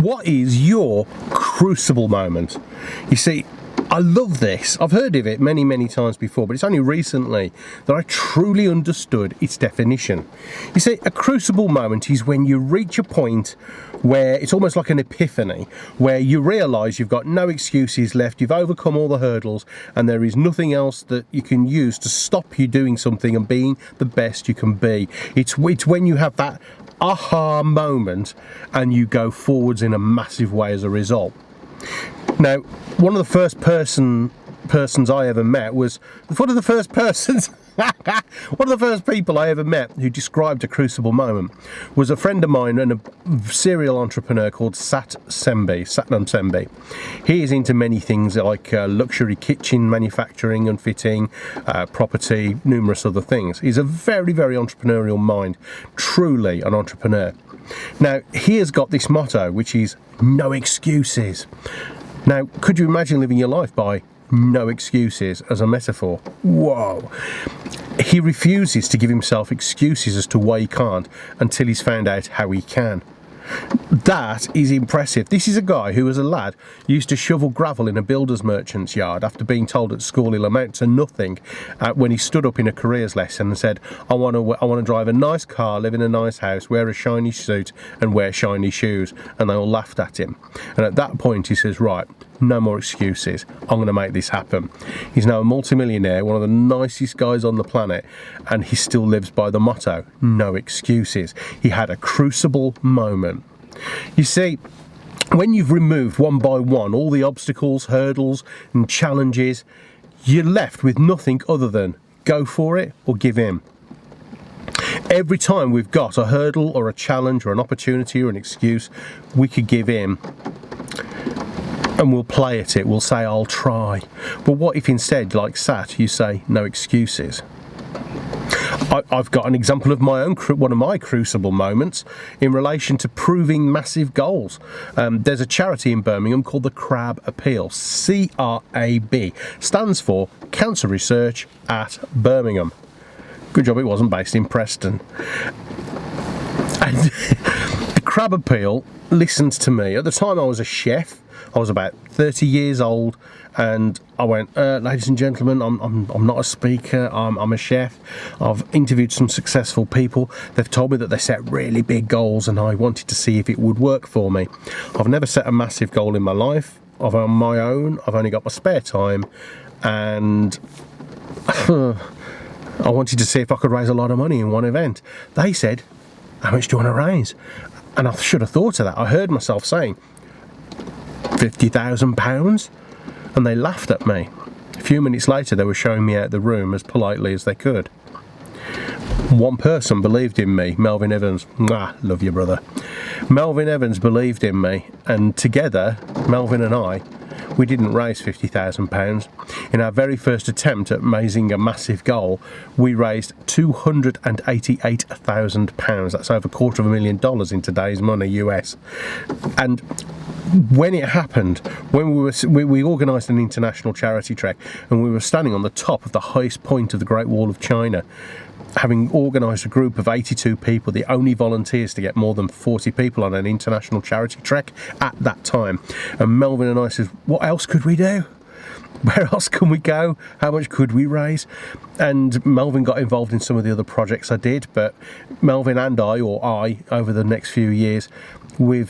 What is your crucible moment? You see, I love this. I've heard of it many, many times before, but it's only recently that I truly understood its definition. You see, a crucible moment is when you reach a point where it's almost like an epiphany, where you realise you've got no excuses left, you've overcome all the hurdles, and there is nothing else that you can use to stop you doing something and being the best you can be. It's when you have that aha moment and you go forwards in a massive way as a result. Now, one of the first persons I ever met was one of the first persons one of the first people I ever met who described a crucible moment was a friend of mine and a serial entrepreneur called Satnam Senbi. He is into many things like luxury kitchen manufacturing and fitting, property, numerous other things. He's a very, very entrepreneurial mind, truly an entrepreneur. Now, he has got this motto, which is no excuses. Now, could you imagine living your life by no excuses as a metaphor? Whoa. He refuses to give himself excuses as to why he can't until he's found out how he can. That is impressive. This is a guy who, as a lad, used to shovel gravel in a builder's merchant's yard after being told at school he'll amount to nothing, when he stood up in a careers lesson and said, I want to drive a nice car, live in a nice house, wear a shiny suit and wear shiny shoes. And they all laughed at him. And at that point he says, right, no more excuses. I'm going to make this happen. He's now a multimillionaire, one of the nicest guys on the planet, and he still lives by the motto, no excuses. He had a crucible moment. You see, when you've removed one by one all the obstacles, hurdles and challenges, you're left with nothing other than go for it or give in. Every time we've got a hurdle or a challenge or an opportunity or an excuse, we could give in. And we'll play at it, we'll say, I'll try. But what if instead, like Sat, you say, no excuses? I've got an example of my own, one of my crucible moments in relation to proving massive goals. There's a charity in Birmingham called the Crab Appeal. CRAB stands for Cancer Research at Birmingham. Good job it wasn't based in Preston. And the Crab Appeal listens to me. At the time I was a chef. I was about 30 years old, and I went, ladies and gentlemen, I'm not a speaker, I'm a chef. I've interviewed some successful people. They've told me that they set really big goals, and I wanted to see if it would work for me. I've never set a massive goal in my life. I've on my own, I've only got my spare time, and I wanted to see if I could raise a lot of money in one event. They said, how much do you want to raise? And I should have thought of that. I heard myself saying, £50,000, and they laughed at me. A few minutes later they were showing me out the room as politely as they could. One person believed in me, Melvin Evans. Love you, brother. Melvin Evans believed in me, and together, Melvin and I, we didn't raise £50,000. In our very first attempt at raising a massive goal, we raised £288,000. That's over $250,000 in today's money, US. And when it happened, when we organised an international charity trek, and we were standing on the top of the highest point of the Great Wall of China, having organised a group of 82 people, the only volunteers to get more than 40 people on an international charity trek at that time. And Melvin and I said, what else could we do? Where else can we go? How much could we raise? And Melvin got involved in some of the other projects I did, but Melvin and I, over the next few years, we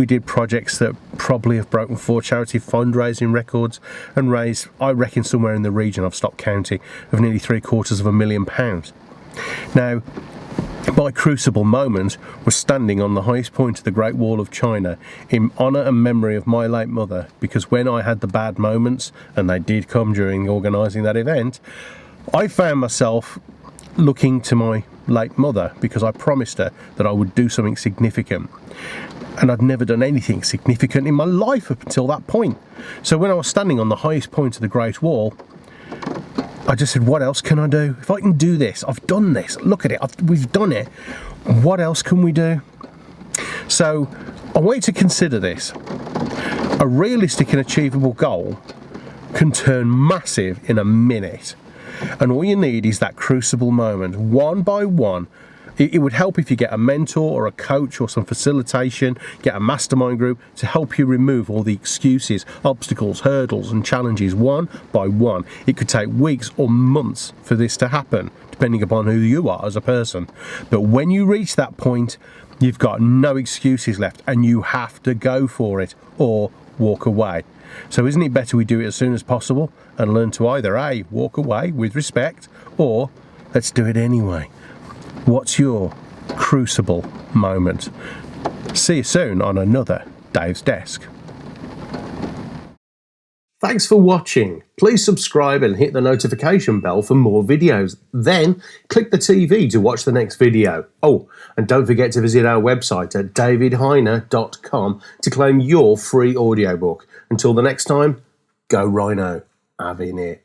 did projects that probably have broken 4 charity fundraising records and raised, I reckon, somewhere in the region, I've stopped counting, of nearly £750,000. Now, my crucible moment was standing on the highest point of the Great Wall of China in honour and memory of my late mother, because when I had the bad moments, and they did come during organising that event, I found myself looking to my late mother because I promised her that I would do something significant. And I'd never done anything significant in my life up until that point. So when I was standing on the highest point of the Great Wall, I just said, what else can I do? If I can do this, I've done this, look at it, we've done it. What else can we do? So I want you to consider this. A realistic and achievable goal can turn massive in a minute. And all you need is that crucible moment, one by one, It would help if you get a mentor or a coach or some facilitation, get a mastermind group to help you remove all the excuses, obstacles, hurdles and challenges one by one. It could take weeks or months for this to happen, depending upon who you are as a person. But when you reach that point, you've got no excuses left and you have to go for it or walk away. So isn't it better we do it as soon as possible and learn to either A, walk away with respect, or let's do it anyway? What's your crucible moment? See you soon on another Dave's Desk. Thanks for watching. Please subscribe and hit the notification bell for more videos. Then click the TV to watch the next video. Oh, and don't forget to visit our website at davidhyner.com to claim your free audiobook. Until the next time, go Rhino. Having it.